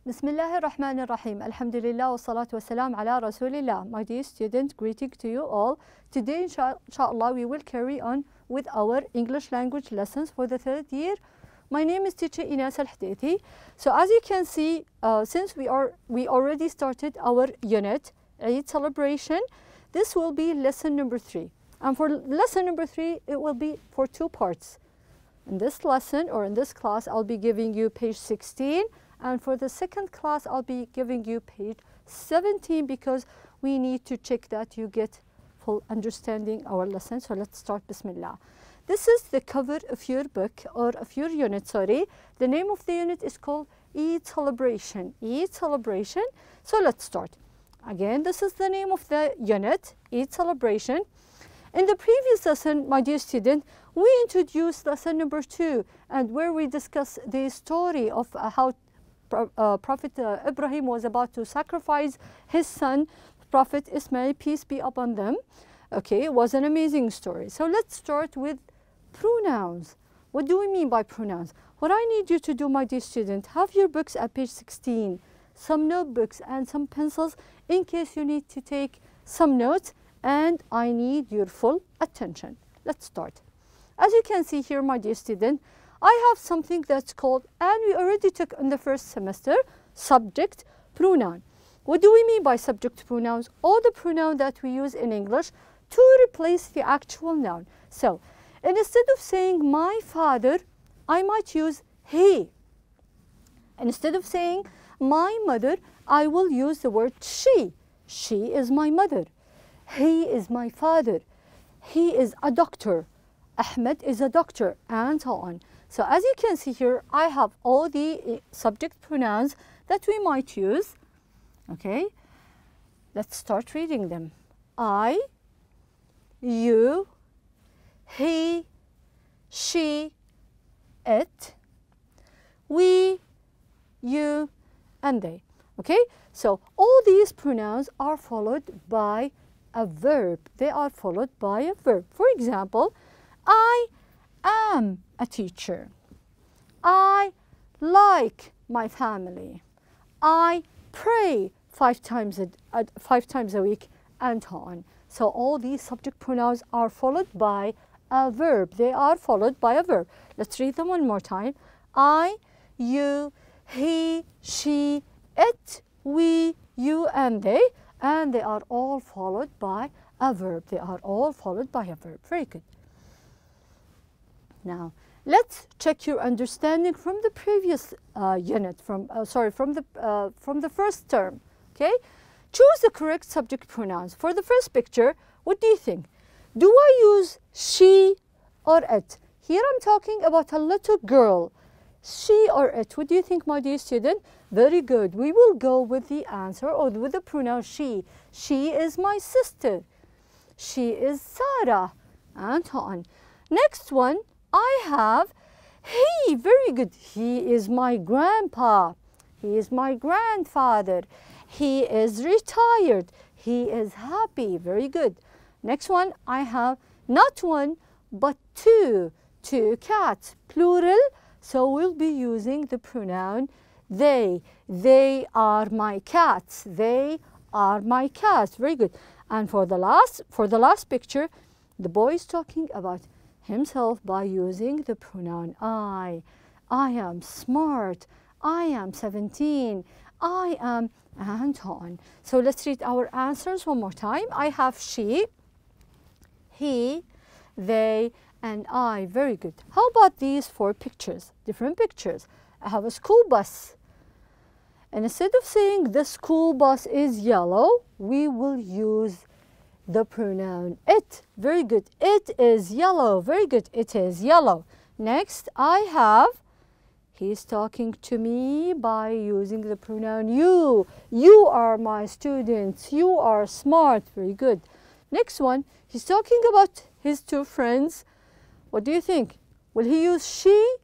بسم الله الرحمن الرحيم. الحمد لله والصلاة والسلام على رسول الله. My dear student, greeting to you all. Today, inshallah, we will carry on with our English language lessons for the third year. My name is teacher Inas Al-Hdaiti. So as you can see, since we already started our unit, Eid celebration, this will be lesson number 3. And for lesson number 3, it will be for 2 parts. In this lesson or in this class, I'll be giving you page 16. And for the second class, I'll be giving you page 17 because we need to check that you get full understanding our lesson. So let's start. Bismillah. This is the cover of your book or of your unit, sorry. The name of the unit is called Eid Celebration. Eid Celebration. So let's start. Again, this is the name of the unit, Eid Celebration. In the previous lesson, my dear student, we introduced lesson number 2 and where we discussed the story of how Prophet Ibrahim was about to sacrifice his son, Prophet Ismail, peace be upon them. Okay, it was an amazing story. So let's start with pronouns. What do we mean by pronouns? What I need you to do, my dear student, have your books at page 16, some notebooks and some pencils in case you need to take some notes, and I need your full attention. Let's start. As you can see here, my dear student, I have something that's called, and we already took in the first semester, subject pronoun. What do we mean by subject pronouns? All the pronouns that we use in English to replace the actual noun. So, instead of saying my father, I might use he. Instead of saying my mother, I will use the word she. She is my mother. He is my father. He is a doctor. Ahmed is a doctor, and so on. So as you can see here, I have all the subject pronouns that we might use. Okay, let's start reading them. I, you, he, she, it, we, you, and they. Okay, so all these pronouns are followed by a verb. They are followed by a verb. For example, I am a teacher. I like my family. I pray 5 times a week, and so on. So all these subject pronouns are followed by a verb. They are followed by a verb. Let's read them one more time. I, you, he, she, it, we, you, and they are all followed by a verb. They are all followed by a verb. Very good. Now, let's check your understanding from the previous unit, from the first term. Okay, choose the correct subject pronouns. For the first picture, what do you think? Do I use she or it? Here I'm talking about a little girl. She or it? What do you think, my dear student? Very good. We will go with the answer or with the pronoun she. She is my sister. She is Sarah, and so on. Next one, I have he. Very good. He is my grandpa. He is my grandfather. He is retired. He is happy. Very good. Next one, I have not one, but 2. 2 cats, plural. So we'll be using the pronoun they. They are my cats. They are my cats. Very good. And for the last picture, the boy is talking about himself by using the pronoun I. I am smart. I am 17. I am, and so on. So let's read our answers one more time. I have she, he, they, and I. Very good. How about these 4 pictures? Different pictures. I have a school bus. And instead of saying the school bus is yellow, we will use the pronoun it. Very good. It is yellow. Very good. It is yellow. Next, I have, he's talking to me by using the pronoun you. You are my students. You are smart. Very good. Next one, he's talking about his 2 friends. What do you think? Will he use she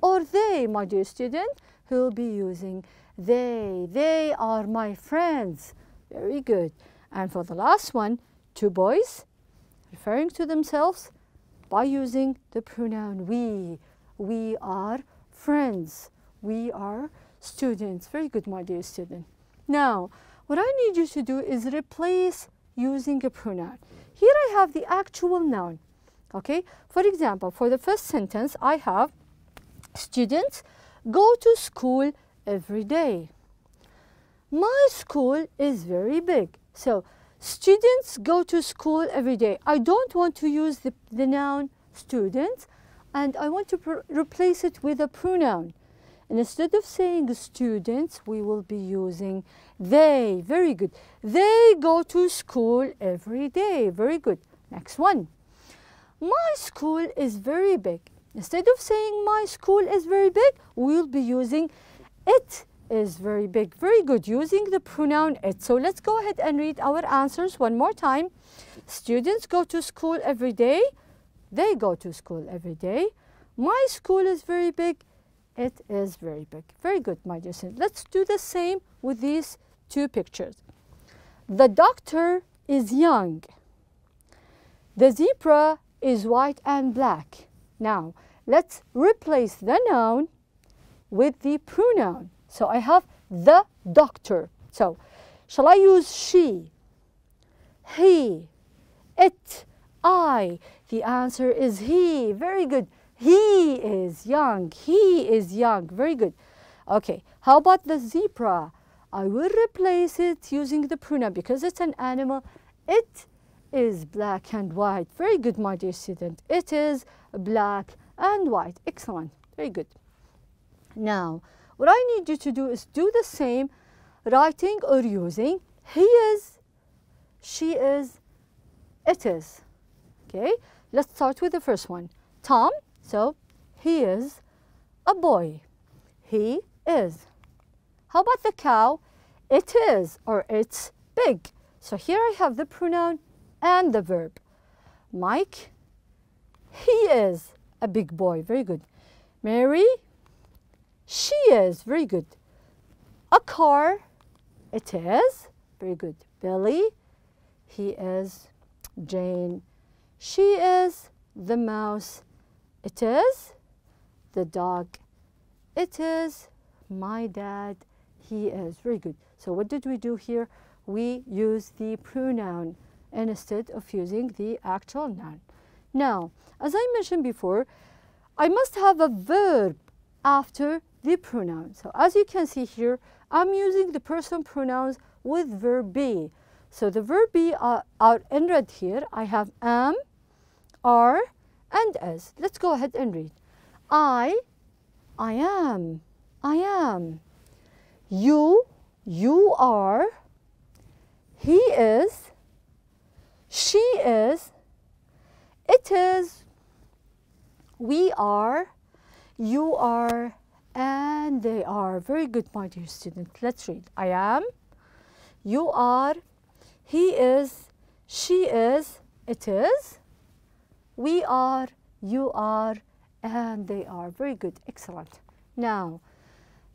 or they, my dear student? He'll be using they. They are my friends. Very good. And for the last one, 2 boys referring to themselves by using the pronoun we. We are friends. We are students. Very good, my dear student. Now, what I need you to do is replace using a pronoun. Here I have the actual noun. Okay, for example, for the first sentence, I have students go to school every day. My school is very big. So, students go to school every day. I don't want to use the noun students, and I want to replace it with a pronoun. And instead of saying students, we will be using they. Very good. They go to school every day. Very good. Next one. My school is very big. Instead of saying my school is very big, we'll be using it is very big. Very good. Using the pronoun it. So let's go ahead and read our answers one more time. Students go to school every day. They go to school every day. My school is very big. It is very big. Very good, my dear student. Let's do the same with these two pictures. The doctor is young. The zebra is white and black. Now, let's replace the noun with the pronoun. So I have the doctor. So, shall I use she, he, it, I? The answer is he. Very good. He is young. He is young. Very good. Okay, how about the zebra? I will replace it using the pronoun because it's an animal. It is black and white. Very good, my dear student. It is black and white. Excellent. Very good. Now, what I need you to do is do the same, writing or using he is, she is, it is. Okay, let's start with the first one. Tom. So, he is a boy. He is. How about the cow? It is or it's big. So, here I have the pronoun and the verb. Mike, he is a big boy. Very good. Mary, she is. Very good. A car, it is. Very good. Billy, he is. Jane, she is. The mouse, it is. The dog, it is. My dad, he is. Very good. So what did we do here? We use the pronoun instead of using the actual noun. Now, as I mentioned before, I must have a verb after the pronoun. So as you can see here, I'm using the personal pronouns with verb be. So the verb be are in red here. I have am, are, and is. Let's go ahead and read. I am. You are. He is. She is. It is. We are. You are. And they are. Very good, my dear student. Let's read. I am. You are. He is. She is. It is. We are. You are. And they are. Very good. Excellent. Now,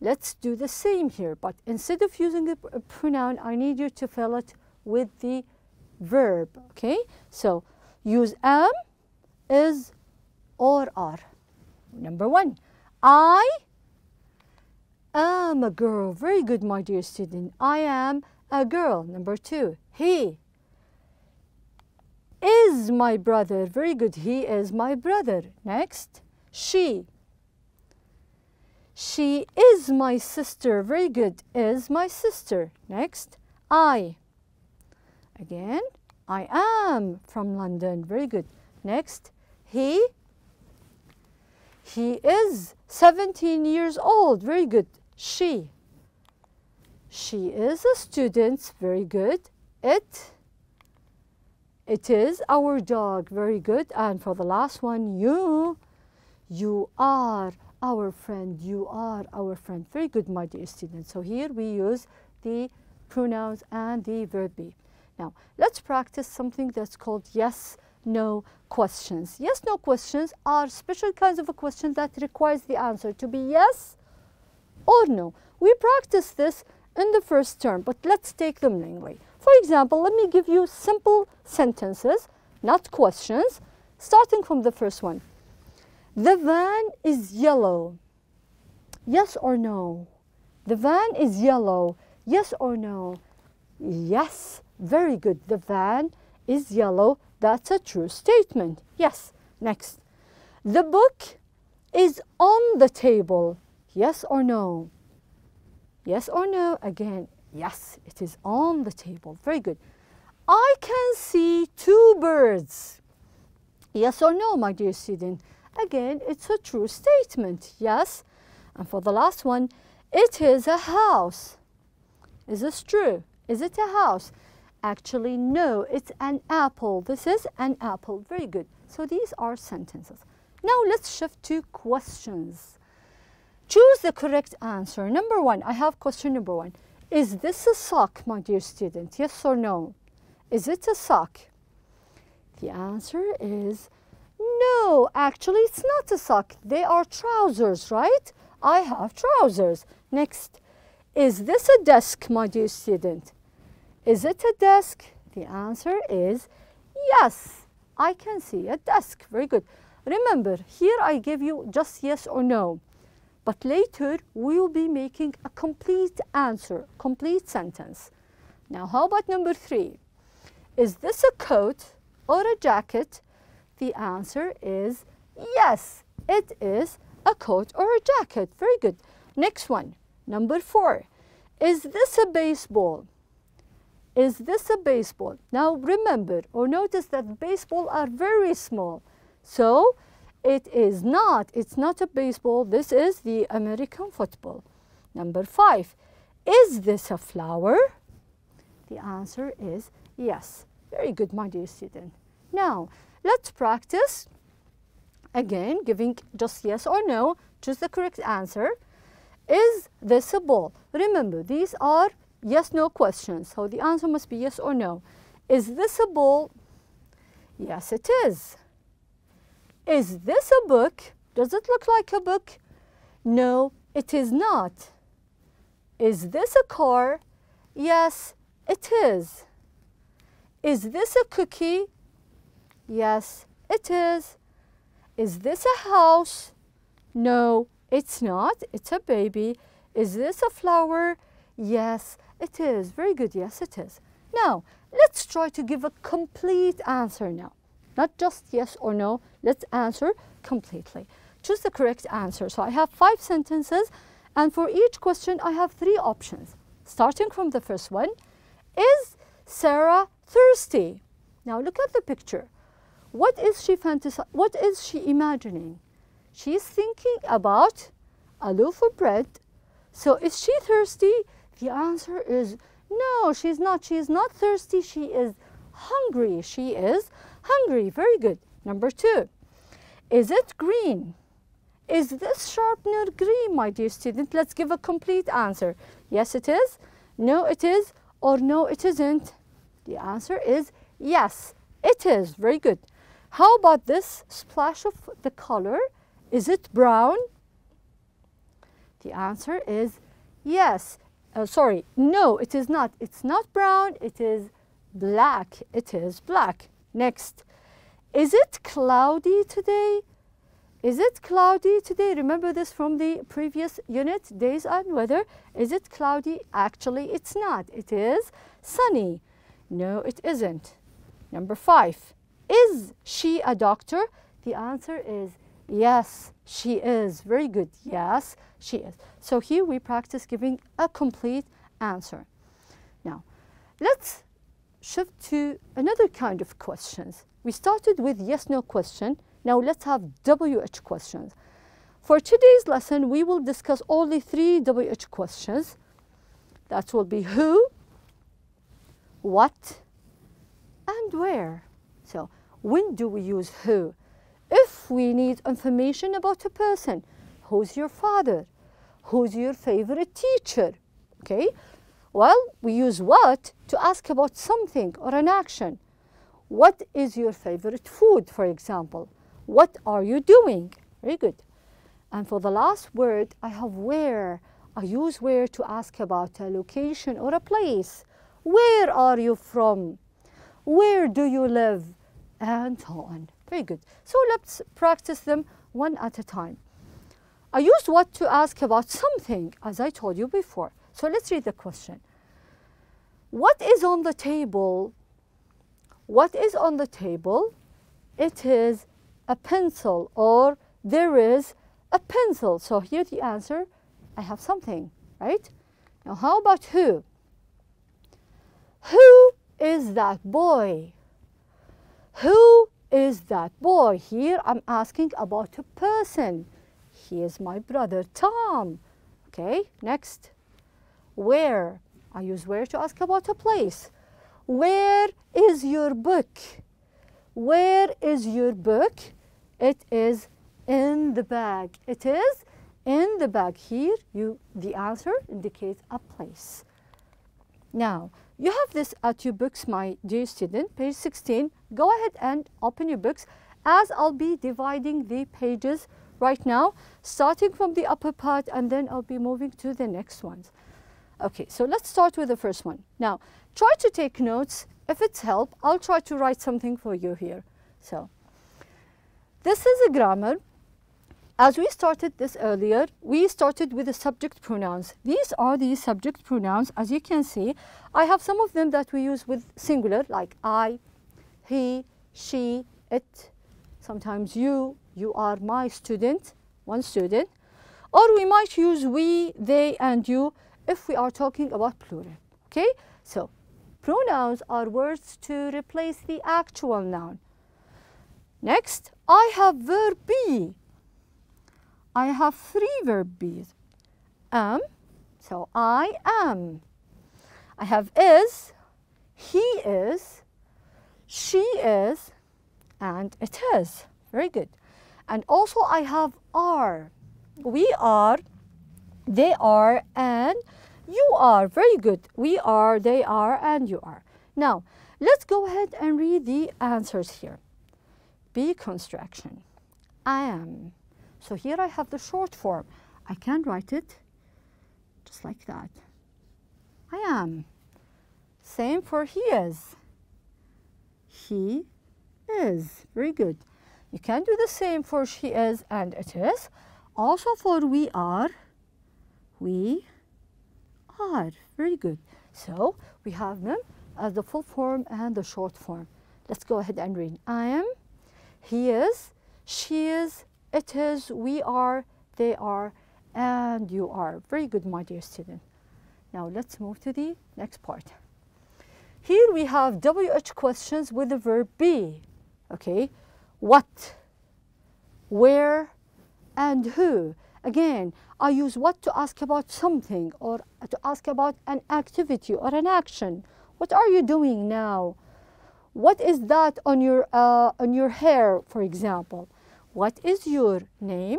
let's do the same here. But instead of using a pronoun, I need you to fill it with the verb. Okay? So, use am, is, or are. Number one, I am a girl. Very good, my dear student. I am a girl. Number two, he is my brother. Very good. He is my brother. Next, she is my sister. Very good. Is my sister. Next, I. Again, I am from London. Very good. Next, he is 17 years old. Very good. She is a student. Very good. It is our dog. Very good. And for the last one, you are our friend. You are our friend. Very good, my dear students. So here we use the pronouns and the verb be. Now, let's practice something that's called yes, no questions. Yes, no questions are special kinds of a question that requires the answer to be yes or no. We practice this in the first term, but let's take them lingually. For example, let me give you simple sentences, not questions, starting from the first one. The van is yellow. Yes or no? The van is yellow. Yes or no? Yes. Very good. The van is yellow. That's a true statement. Yes. Next. The book is on the table. Yes or no? Yes or no? Again, yes, it is on the table. Very good. I can see two birds. Yes or no, my dear student? Again, it's a true statement. Yes. And for the last one, it is a house. Is this true? Is it a house? Actually, no, it's an apple. This is an apple. Very good. So these are sentences. Now let's shift to questions. Choose the correct answer. Number one, I have question number one. Is this a sock, my dear student? Yes or no? Is it a sock? The answer is no. Actually, it's not a sock. They are trousers, right? I have trousers. Next, is this a desk, my dear student? Is it a desk? The answer is yes. I can see a desk. Very good. Remember, here I give you just yes or no. But later, we will be making a complete answer, complete sentence. Now, how about number three? Is this a coat or a jacket? The answer is yes, it is a coat or a jacket. Very good. Next one, number four. Is this a baseball? Is this a baseball? Now, remember or notice that baseball are very small. So, it is not. It's not a baseball. This is the American football. Number five. Is this a flower? The answer is yes. Very good, my dear student. Now, let's practice. Again, giving just yes or no. Choose the correct answer. Is this a ball? Remember, these are yes-no questions. So the answer must be yes or no. Is this a ball? Yes, it is. Is this a book? Does it look like a book? No, it is not. Is this a car? Yes, it is. Is this a cookie? Yes, it is. Is this a house? No, it's not. It's a baby. Is this a flower? Yes, it is. Very good. Yes, it is. Now, let's try to give a complete answer now. Not just yes or no. Let's answer completely. Choose the correct answer. So I have 5 sentences, and for each question, I have 3 options. Starting from the first one, is Sarah thirsty? Now look at the picture. What is she imagining? She's thinking about a loaf of bread. So is she thirsty? The answer is no, she's not. She is not thirsty. She is hungry. She is hungry. Very good. Number 2. Is it green? Is this sharpener green, my dear student? Let's give a complete answer. Yes, it is. No, it is. Or no, it isn't. The answer is yes, it is. Very good. How about this splash of the color? Is it brown? The answer is yes. Sorry, no, it is not. It's not brown. It is black. It is black. Next, is it cloudy today? Is it cloudy today? Remember this from the previous unit, days and weather. Is it cloudy? Actually, it's not. It is sunny. No, it isn't. Number 5, is she a doctor? The answer is yes, she is. Very good. Yes, she is. So here we practice giving a complete answer. Now, let's shift to another kind of questions. We started with yes-no question. Now let's have WH questions. For today's lesson, we will discuss only 3 WH questions. That will be who, what, and where. So when do we use who? If we need information about a person, who's your father? Who's your favorite teacher? Okay. Well, we use what to ask about something or an action. What is your favorite food, for example? What are you doing? Very good. And for the last word, I have where. I use where to ask about a location or a place. Where are you from? Where do you live? And so on. Very good. So let's practice them one at a time. I used what to ask about something, as I told you before. So let's read the question. What is on the table? What is on the table? It is a pencil, or there is a pencil. So here the answer, I have something, right? Now how about who? Who is that boy? Who is that boy? Here I'm asking about a person. He is my brother Tom. Okay, next. Where? I use where to ask about a place. Where is your book? Where is your book? It is in the bag. It is in the bag. Here, the answer indicates a place. Now, you have this at your books, my dear student, page 16. Go ahead and open your books, as I'll be dividing the pages right now, starting from the upper part, and then I'll be moving to the next ones. Okay, so let's start with the first one. Now, try to take notes. If it's help, I'll try to write something for you here. So, this is a grammar. As we started this earlier, we started with the subject pronouns. These are the subject pronouns. As you can see, I have some of them that we use with singular, like I, he, she, it, sometimes you are my student, one student. Or we might use we, they, and you if we are talking about plural, okay? So, pronouns are words to replace the actual noun. Next, I have verb be. I have three verb be's. Am, so I am. I have is, he is, she is, and it is. Very good. And also I have are. We are, they are, and you are. Very good. We are, they are, and you are. Now, let's go ahead and read the answers here. Be construction. I am. So here I have the short form. I can write it just like that. I am. Same for he is. He is. Very good. You can do the same for she is and it is. Also for we are. We are. Very good. So we have them as the full form and the short form. Let's go ahead and read. I am. He is. She is. It is, we are, they are, and you are. Very good, my dear student. Now let's move to the next part. Here we have WH questions with the verb be. Okay, what, where, and who. Again, I use what to ask about something, or to ask about an activity or an action. What are you doing now? What is that on your hair, for example? What is your name?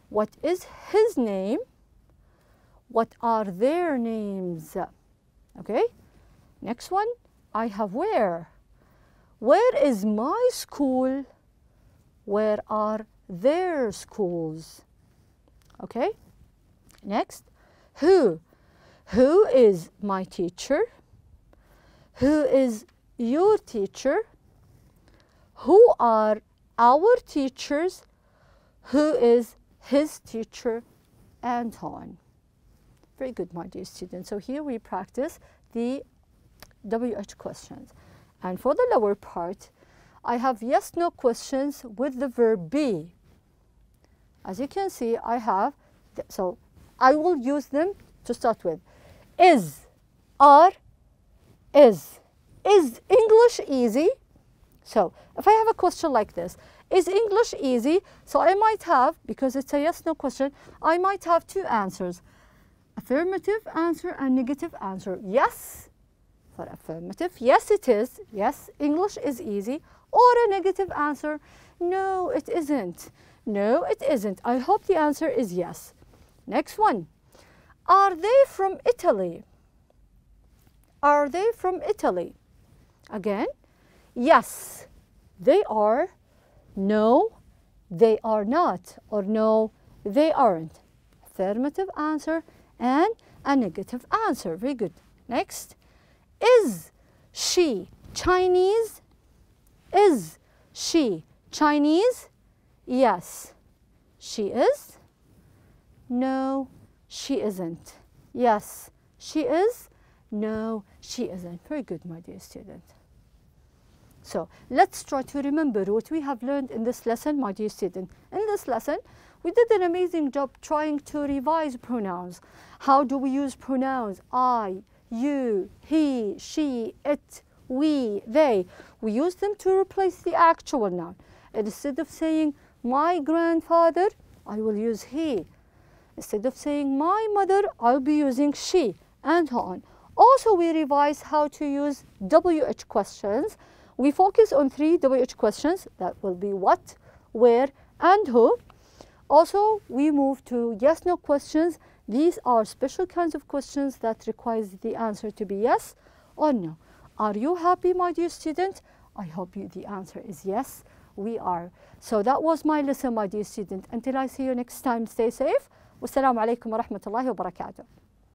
What is his name? What are their names? Okay, next one, I have where. Where is my school? Where are their schools? Okay, next, who. Who is my teacher? Who is your teacher? Who are our teachers? Who is his teacher? And so on. Very good, my dear students. So here we practice the WH questions. And for the lower part, I have yes/no questions with the verb be. As you can see, I have, so I will use them to start with. Is, are, is. Is English easy? So, if I have a question like this, is English easy? So I might have, because it's a yes/no question, I might have two answers. Affirmative answer and negative answer. Yes, for affirmative, yes it is. Yes, English is easy. Or a negative answer, no it isn't. No it isn't. I hope the answer is yes. Next one. Are they from Italy? Are they from Italy? Again, yes, they are. No, they are not. Or no, they aren't. Affirmative answer and a negative answer. Very good. Next, is she Chinese? Is she Chinese? Yes, she is. No, she isn't. Yes, she is. No, she isn't. Very good, my dear student. So let's try to remember what we have learned in this lesson, my dear student. In this lesson, we did an amazing job trying to revise pronouns. How do we use pronouns? I, you, he, she, it, we, they. We use them to replace the actual noun. Instead of saying my grandfather, I will use he. Instead of saying my mother, I'll be using she, and so on. Also, we revise how to use WH questions. We focus on 3 WH questions. That will be what, where, and who. Also, we move to yes-no questions. These are special kinds of questions that requires the answer to be yes or no. Are you happy, my dear student? I hope the answer is yes, we are. So that was my lesson, my dear student. Until I see you next time, stay safe. Wassalamu alaikum wa rahmatullahi wa barakatuh.